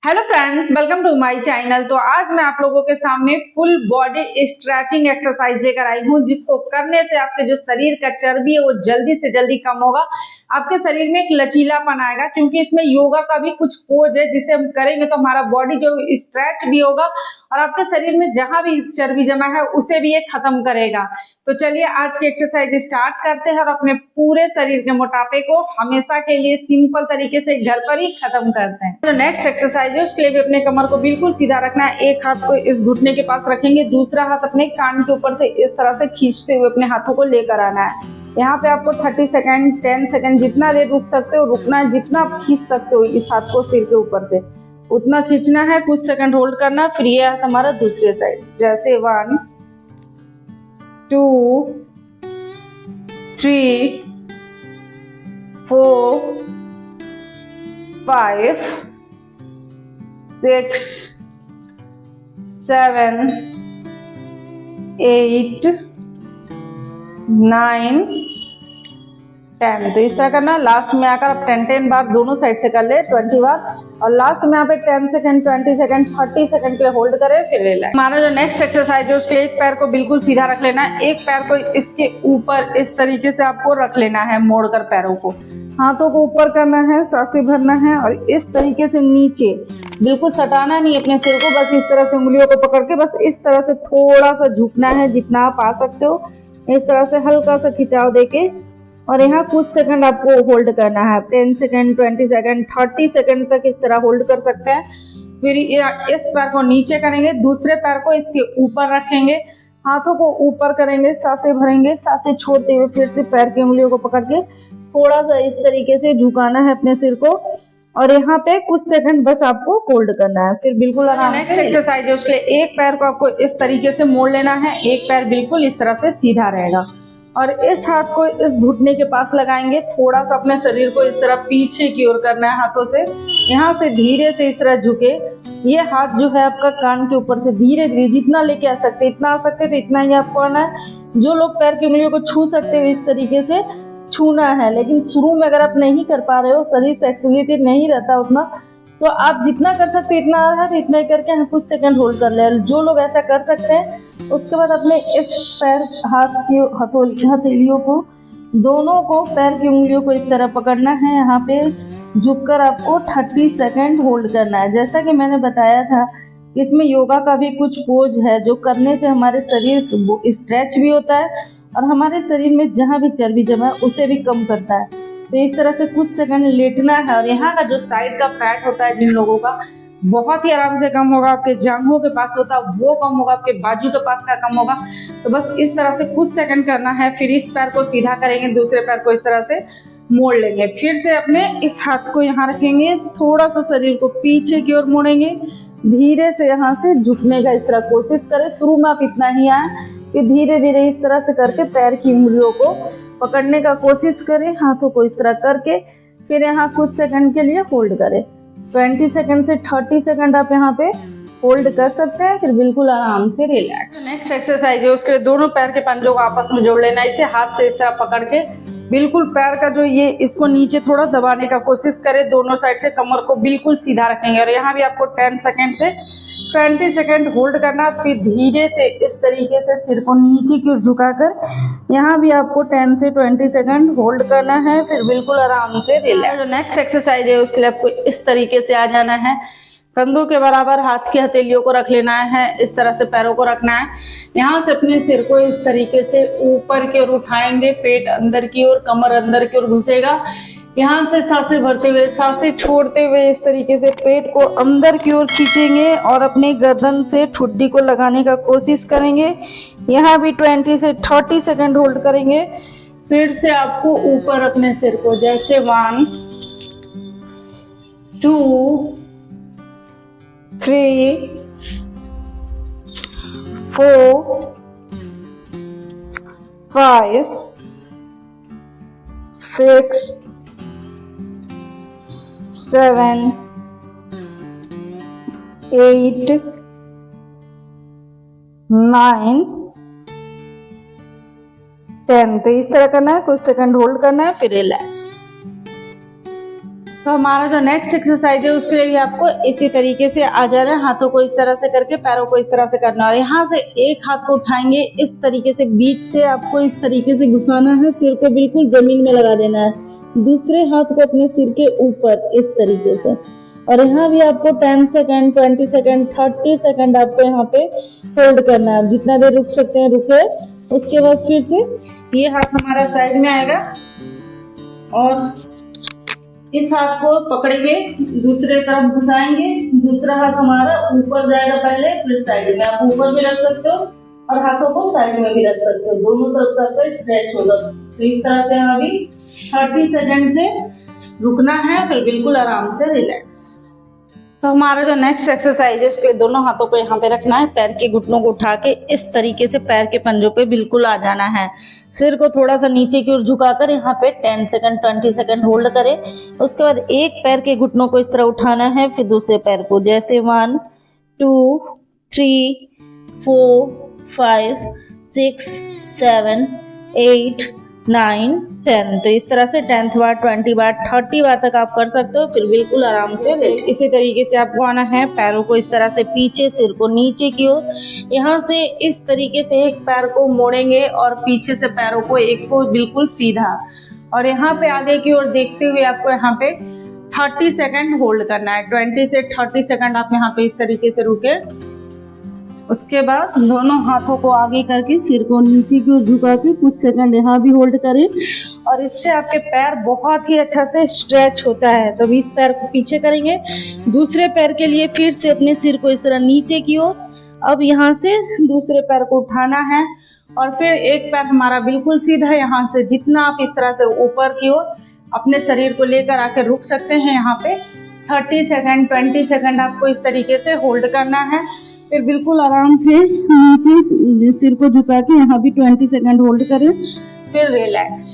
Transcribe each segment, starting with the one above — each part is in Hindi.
Hello friends, welcome to my channel. तो आज मैं आप लोगों के सामने फुल बॉडी स्ट्रेचिंग एक्सरसाइज लेकर आई हूँ, जिसको करने से आपके जो शरीर का चर्बी है वो जल्दी से जल्दी कम होगा। आपके शरीर में एक लचीलापन आएगा, क्योंकि इसमें योगा का भी कुछ पोज है जिसे हम करेंगे तो हमारा बॉडी जो स्ट्रेच भी होगा और आपके शरीर में जहां भी चर्बी जमा है उसे भी ये खत्म करेगा। तो चलिए आज की एक्सरसाइज स्टार्ट करते हैं और अपने पूरे शरीर के मोटापे को हमेशा के लिए सिंपल तरीके से घर पर ही खत्म करते हैं। तो नेक्स्ट एक्सरसाइज है, उसके लिए भी अपने कमर को बिल्कुल सीधा रखना है। एक हाथ को इस घुटने के पास रखेंगे, दूसरा हाथ अपने कान के ऊपर से इस तरह से खींचते हुए अपने हाथों को लेकर आना है। यहाँ पे आपको 30 सेकंड 10 सेकंड जितना देर रुक सकते हो रुकना है, जितना आप खींच सकते हो इस हाथ को सिर के ऊपर से उतना खींचना है। कुछ सेकंड होल्ड करना, फिर ये हाथ हमारा दूसरे साइड, जैसे 1 2 3 4 5 6 7 8 9 10। तो इस तरह करना। लास्ट में आकर आप 10 बार दोनों साइड से कर ले, 20 बार, और लास्ट में यहाँ पे 10 सेकंड 20 सेकंड 30 सेकंड के लिए होल्ड करें, फिर रिलैक्स। हमारा जो नेक्स्ट एक्सरसाइज है उसके एक पैर को बिल्कुल सीधा रख लेना है। एक पैर को इसके ऊपर इस तरीके से आपको रख लेना है, मोड़कर पैरों को, हाथों को ऊपर करना है, सांसें भरना है और इस तरीके से नीचे बिल्कुल सटाना नहीं अपने सिर को, बस इस तरह से उंगलियों को पकड़ के बस इस तरह से थोड़ा सा झुकना है, जितना आप आ सकते हो इस तरह से हल्का सा खिंचाव देके, और यहाँ कुछ सेकंड आपको होल्ड करना है। 10 सेकंड 20 सेकंड 30 सेकंड तक इस तरह होल्ड कर सकते हैं। फिर इस पैर को नीचे करेंगे, दूसरे पैर को इसके ऊपर रखेंगे, हाथों को ऊपर करेंगे, सांसें भरेंगे, सांसें छोड़ते हुए फिर से पैर की उंगलियों को पकड़ के थोड़ा सा इस तरीके से झुकाना है अपने सिर को, और यहाँ पे कुछ सेकंड बस आपको होल्ड करना है, फिर बिल्कुल आराम से। नेक्स्ट एक्सरसाइज है, उसके लिए एक पैर को आपको इस तरीके से मोड़ लेना है, एक पैर बिल्कुल इस तरह से सीधा रहेगा और इस हाथ को इस घुटने के पास लगाएंगे। थोड़ा सा अपने शरीर को इस तरह पीछे की ओर करना है हाथों से, यहाँ से धीरे से इस तरह झुके। ये हाथ जो है आपका कान के ऊपर से धीरे धीरे जितना लेके आ सकते इतना आ सकते तो इतना ही आपको आना है। जो लोग पैर की उंगलियों को छू सकते हो इस तरीके से छूना है, लेकिन शुरू में अगर आप नहीं कर पा रहे हो, शरीर फ्लेक्सिबिलिटी नहीं रहता उतना, तो आप जितना कर सकते हो इतना है तो इतना ही करके कुछ सेकंड होल्ड कर ले। जो लोग ऐसा कर सकते हैं उसके बाद अपने इस पैर हाथ की हथेलियों को दोनों को पैर की उंगलियों को इस तरह पकड़ना है, यहाँ पे झुककर आपको 30 सेकंड होल्ड करना है। जैसा कि मैंने बताया था इसमें योगा का भी कुछ पोज है जो करने से हमारे शरीर स्ट्रेच भी होता है और हमारे शरीर में जहाँ भी चर्बी जमा है उसे भी कम करता है। तो इस तरह से कुछ सेकंड लेटना है और यहाँ का जो साइड का फैट होता है जिन लोगों का बहुत ही आराम से कम होगा, आपके जांघों के पास होता है वो कम होगा, आपके बाजू के पास का कम होगा। तो बस इस तरह से कुछ सेकंड करना है, फिर इस पैर को सीधा करेंगे, दूसरे पैर को इस तरह से मोड़ लेंगे, फिर से अपने इस हाथ को यहाँ रखेंगे, थोड़ा सा शरीर को पीछे की ओर मोड़ेंगे, धीरे से यहाँ से झुकने का इस तरह कोशिश करें। शुरू में आप इतना ही आए कि धीरे धीरे इस तरह से करके पैर की उंगलियों को पकड़ने का कोशिश करें, हाथों को इस तरह करके फिर यहाँ कुछ सेकंड के लिए होल्ड करें। 20 सेकंड से 30 सेकंड आप यहाँ पे होल्ड कर सकते हैं, फिर बिल्कुल आराम से रिलैक्स। नेक्स्ट एक्सरसाइज है, उसके दोनों पैर के पंजों को आपस में जोड़ लेना है। इसे हाथ से इस तरह पकड़ के बिल्कुल पैर का जो ये इसको नीचे थोड़ा दबाने का कोशिश करें, दोनों साइड से कमर को बिल्कुल सीधा रखेंगे और यहाँ भी आपको 10 सेकंड से 20 सेकंड होल्ड करना। फिर धीरे से इस तरीके से सिर को नीचे की ओर झुकाकर यहाँ भी आपको 10 से 20 सेकंड होल्ड करना है, फिर बिल्कुल आराम से रिलैक्स। जो नेक्स्ट एक्सरसाइज है उसके लिए आपको इस तरीके से आ जाना है, कंधों के बराबर हाथ की हथेलियों को रख लेना है, इस तरह से पैरों को रखना है, यहाँ से अपने सिर को इस तरीके से ऊपर की ओर उठाएंगे, पेट अंदर की ओर, कमर अंदर की ओर घुसेगा, यहाँ से सांसें भरते हुए सांसें छोड़ते हुए इस तरीके से पेट को अंदर की ओर खींचेंगे और अपने गर्दन से ठुड्डी को लगाने का कोशिश करेंगे। यहाँ भी 20 से 30 सेकंड होल्ड करेंगे, फिर से आपको ऊपर अपने सिर को, जैसे 1 2 3 4 5 6 7 8 9 10। तो इस तरह करना है, कुछ सेकंड होल्ड करना है, फिर रिलैक्स। तो हमारा जो नेक्स्ट एक्सरसाइज है उसके लिए भी आपको इसी तरीके से आ जाना है। हाथों को इस तरह से करके पैरों को इस तरह से करना है और यहाँ से एक हाथ को उठाएंगे इस तरीके से, बीच से आपको इस तरीके से घुसाना है, सिर को बिल्कुल जमीन में लगा देना है, दूसरे हाथ को अपने सिर के ऊपर इस तरीके से। और यहाँ भी आपको 10 सेकेंड, 20 सेकेंड, 30 सेकेंड आपको यहाँ पे होल्ड करना है। जितना देर रुक सकते हैं रुके। उसके बाद फिर से ये हाथ हमारा साइड में आएगा और इस हाथ को पकड़ेंगे, दूसरे तरफ घुसाएंगे, दूसरा हाथ हमारा ऊपर जाएगा पहले, फिर साइड में। आप ऊपर भी रख सकते हो और हाथों को साइड में भी रख सकते हो, दोनों तरफ आपका स्ट्रेच होगा। तो इस तरह से यहाँ भी 30 सेकेंड से रुकना है, फिर बिल्कुल आराम से रिलैक्स। तो हमारा जो नेक्स्ट एक्सरसाइज है उसके लिए दोनों हाथों को यहाँ पे रखना है, पैर के घुटनों को उठा के इस तरीके से पैर के पंजों पे बिल्कुल आ जाना है। सिर को थोड़ा सा नीचे की ओर झुकाकर यहाँ पे 10 सेकंड 20 सेकंड होल्ड करें। उसके बाद एक पैर के घुटनों को इस तरह उठाना है, फिर दूसरे पैर को, जैसे 1 2 3 4 5 6 7 8 9 10। तो इस तरह से 10th बार, 20 बार, 30 बार तक आप कर सकते हो, फिर बिल्कुल आराम से लेट। इसी तरीके से आपको आना है, पैरों को इस तरह से पीछे, सिर को नीचे की ओर। यहाँ से इस तरीके से एक पैर को मोड़ेंगे और पीछे से पैरों को एक को बिल्कुल सीधा, और यहाँ पे आगे की ओर देखते हुए आपको यहाँ पे 30 सेकेंड होल्ड करना है। 20 से 30 सेकेंड आप यहाँ पे इस तरीके से रुके। उसके बाद दोनों हाथों को आगे करके सिर को नीचे की ओर झुका के कुछ सेकंड यहाँ भी होल्ड करें, और इससे आपके पैर बहुत ही अच्छा से स्ट्रेच होता है। तो इस पैर को पीछे करेंगे, दूसरे पैर के लिए फिर से अपने सिर को इस तरह नीचे की ओर। अब यहाँ से दूसरे पैर को उठाना है और फिर एक पैर हमारा बिल्कुल सीधा, यहाँ से जितना आप इस तरह से ऊपर की ओर अपने शरीर को लेकर आकर रुक सकते हैं। यहाँ पे 30 सेकेंड 20 सेकेंड आपको इस तरीके से होल्ड करना है, फिर बिल्कुल आराम से नीचे सिर को झुका के यहाँ भी 20 सेकेंड होल्ड करें, फिर रिलैक्स।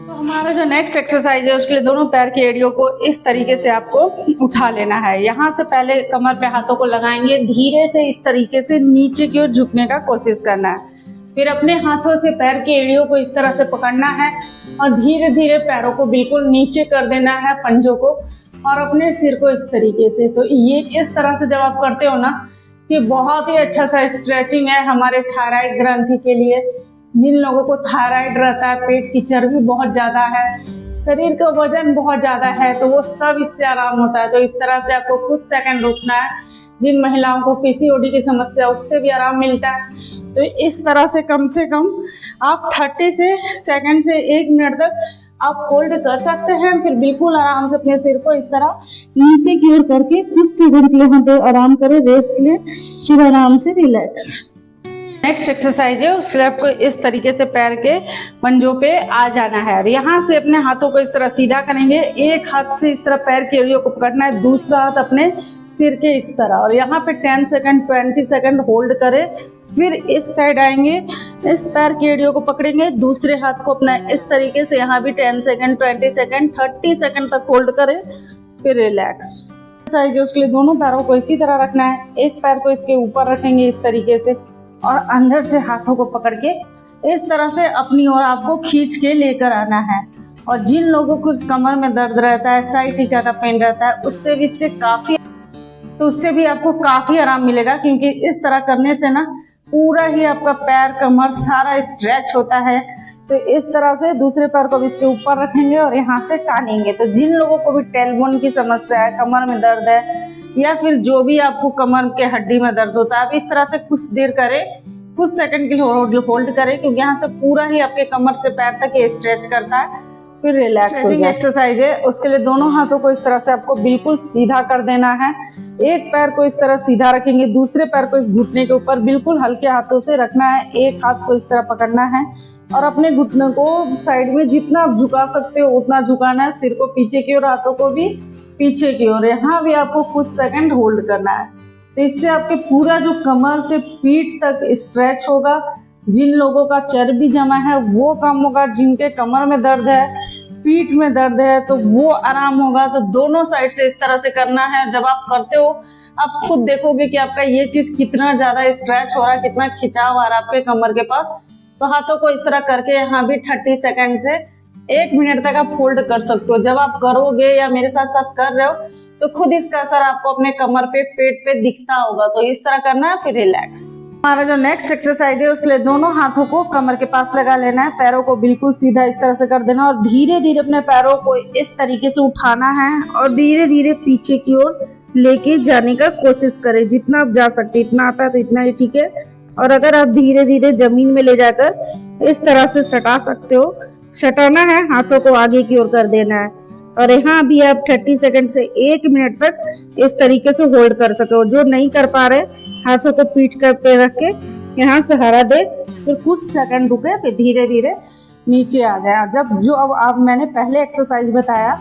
तो हमारा जो नेक्स्ट एक्सरसाइज है उसके लिए दोनों पैर की एड़ियों को इस तरीके से आपको उठा लेना है। यहाँ से पहले कमर पे हाथों को लगाएंगे, धीरे से इस तरीके से नीचे की ओर झुकने का कोशिश करना है। फिर अपने हाथों से पैर की एड़ियों को इस तरह से पकड़ना है और धीरे धीरे पैरों को बिल्कुल नीचे कर देना है, पंजों को, और अपने सिर को इस तरीके से। तो ये इस तरह से जब आप करते हो ना, कि बहुत ही अच्छा सा स्ट्रेचिंग है हमारे थायराइड ग्रंथि के लिए। जिन लोगों को थायराइड रहता है, पेट की चर्बी बहुत ज़्यादा है, शरीर का वजन बहुत ज़्यादा है, तो वो सब इससे आराम होता है। तो इस तरह से आपको कुछ सेकंड रुकना है। जिन महिलाओं को पीसीओडी की समस्या, उससे भी आराम मिलता है। तो इस तरह से कम आप 30 सेकंड से 1 मिनट तक आप होल्ड कर सकते हैं। फिर बिल्कुल आराम से अपने सिर को इस तरह नीचे की ओर करके कुछ सेकंड के लिए यहाँ पे आराम करें, रेस्ट लें, फिर आराम से रिलैक्स। नेक्स्ट एक्सरसाइज है उसके लिए आपको इस तरीके से पैर के पंजों पे आ जाना है और यहाँ से अपने हाथों को इस तरह सीधा करेंगे। एक हाथ से इस तरह पैर की एड़ियों को पकड़ना है, दूसरा हाथ अपने सिर के इस तरह, और यहाँ पे 10 सेकंड 20 सेकंड होल्ड करें। फिर इस साइड आएंगे, इस पैर की एड़ियों को पकड़ेंगे, दूसरे हाथ को अपना इस तरीके से यहाँ भी 10 सेकंड 20 सेकंड 30 सेकंड तक होल्ड करें, फिर रिलैक्स। एक्सरसाइज है उसके लिए दोनों पैरों को इसी तरह रखना है। एक पैर को इसके ऊपर रखेंगे इस तरीके से और अंदर से हाथों को पकड़ के इस तरह से अपनी ओर आपको खींच के लेकर आना है। और जिन लोगों को कमर में दर्द रहता है, साइटिका का पेन रहता है, उससे भी आपको काफ़ी आराम मिलेगा, क्योंकि इस तरह करने से ना पूरा ही आपका पैर, कमर सारा स्ट्रेच होता है। तो इस तरह से दूसरे पैर को भी इसके ऊपर रखेंगे और यहाँ से टानेंगे। तो जिन लोगों को भी टेलबोन की समस्या है, कमर में दर्द है, या फिर जो भी आपको कमर के हड्डी में दर्द होता है, आप इस तरह से कुछ देर करें, कुछ सेकंड के लिए होल्ड करें, क्योंकि यहाँ से पूरा ही आपके कमर से पैर तक ये स्ट्रेच करता है, फिर रिलैक्स हो जाए। एक्सरसाइज है उसके लिए दोनों हाथों को इस तरह से आपको बिल्कुल सीधा कर देना है। एक पैर को इस तरह सीधा रखेंगे, दूसरे पैर को इस घुटने के ऊपर बिल्कुल हल्के हाथों से रखना है। एक हाथ को इस तरह पकड़ना है और अपने घुटने को साइड में जितना आप झुका सकते हो उतना झुकाना है, सिर को पीछे की ओर, हाथों को भी पीछे की ओर। यहाँ भी आपको कुछ सेकंड होल्ड करना है। तो इससे आपके पूरा जो कमर से पीठ तक स्ट्रेच होगा। जिन लोगों का चर्बी जमा है वो कम होगा, जिनके कमर में दर्द है, पीठ में दर्द है, तो वो आराम होगा। तो दोनों साइड से इस तरह से करना है। जब आप करते हो आप खुद देखोगे कि आपका ये चीज कितना ज्यादा स्ट्रेच हो रहा है, कितना खिंचाव आ रहा है आपके कमर के पास। तो हाथों को इस तरह करके यहाँ भी 30 सेकंड से 1 मिनट तक आप होल्ड कर सकते हो। जब आप करोगे या मेरे साथ साथ कर रहे हो तो खुद इसका असर आपको अपने कमर पे, पेट पे दिखता होगा। तो इस तरह करना है, फिर रिलैक्स। हमारा जो नेक्स्ट एक्सरसाइज है उसके लिए दोनों हाथों को कमर के पास लगा लेना है, पैरों को बिल्कुल सीधा इस तरह से कर देना और धीरे धीरे अपने पैरों को इस तरीके से उठाना है और धीरे धीरे पीछे की ओर लेके जाने का कोशिश करें। जितना आप जा सकते, इतना आता है तो इतना ही ठीक है। और अगर आप धीरे धीरे जमीन में ले जाकर इस तरह से सटा सकते हो, सटाना है, हाथों को आगे की ओर कर देना है। और यहाँ भी आप 30 सेकंड से 1 मिनट तक इस तरीके से होल्ड कर सके हो। जो नहीं कर पा रहे, हाथों को पीठ पे रख के यहाँ सहारा दे, फिर कुछ सेकंड रुके, फिर धीरे धीरे नीचे आ जाए। जब जो अब आप मैंने पहले एक्सरसाइज बताया,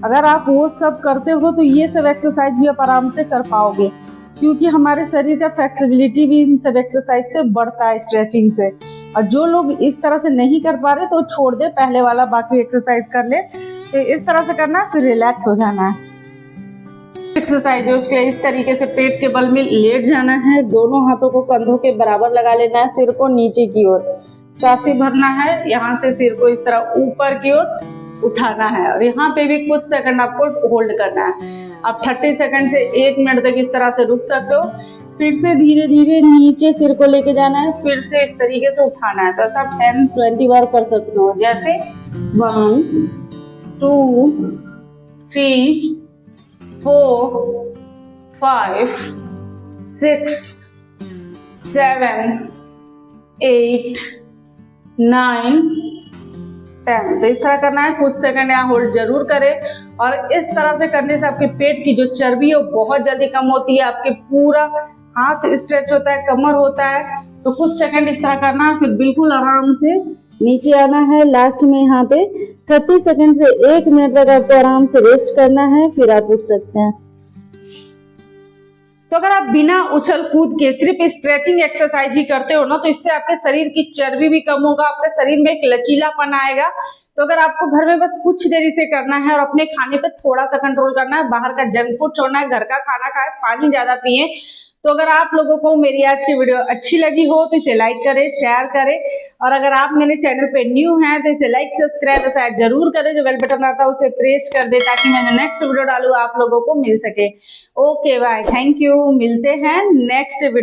अगर आप वो सब करते हो तो ये सब एक्सरसाइज भी आप आराम से कर पाओगे, क्योंकि हमारे शरीर का फ्लेक्सिबिलिटी भी इन सब एक्सरसाइज से बढ़ता है, स्ट्रेचिंग से। और जो लोग इस तरह से नहीं कर पा रहे तो छोड़ दे, पहले वाला बाकी एक्सरसाइज कर ले। तो इस तरह से करना है, फिर रिलैक्स हो जाना है। एक्सरसाइज है उसके लिए इस तरीके से पेट के बल में लेट जाना है, दोनों हाथों को कंधों के बराबर लगा लेना है, सिर को नीचे की ओर सांसें भरना है, यहाँ से सिर को इस तरह ऊपर की ओर उठाना है और यहाँ पे भी कुछ सेकंड आपको होल्ड करना है। आप 30 सेकंड से 1 मिनट तक इस तरह से रुक सकते हो, फिर से धीरे धीरे नीचे सिर को लेके जाना है, फिर से इस तरीके से उठाना है। तो ऐसा आप 10-20 बार कर सकते हो, जैसे 1 2 3 4 5 6 7 8 9 10। तो इस तरह करना है, कुछ सेकंड यहाँ होल्ड जरूर करें। और इस तरह से करने से आपके पेट की जो चर्बी है वो बहुत जल्दी कम होती है, आपके पूरा हाथ स्ट्रेच होता है, कमर होता है। तो कुछ सेकंड इस तरह करना है, फिर बिल्कुल आराम से नीचे आना है। लास्ट में यहाँ पे 30 सेकंड से 1 मिनट तक आपको आराम से रेस्ट करना है, फिर आप उठ सकते हैं। तो अगर आप बिना उछल कूद के सिर्फ स्ट्रेचिंग एक्सरसाइज ही करते हो ना, तो इससे आपके शरीर की चर्बी भी कम होगा, आपके शरीर में एक लचीलापन आएगा। तो अगर आपको घर में बस कुछ देरी से करना है और अपने खाने पे थोड़ा सा कंट्रोल करना है, बाहर का जंक फूड छोड़ना है, घर का खाना खाए, पानी ज्यादा पिए। तो अगर आप लोगों को मेरी आज की वीडियो अच्छी लगी हो तो इसे लाइक करें, शेयर करें, और अगर आप मेरे चैनल पे न्यू हैं तो इसे लाइक, सब्सक्राइब शायद जरूर करें। जो बेल बटन आता है उसे प्रेस कर दे ताकि मैं जो नेक्स्ट वीडियो डालूं आप लोगों को मिल सके। ओके बाय, थैंक यू, मिलते हैं नेक्स्ट वीडियो।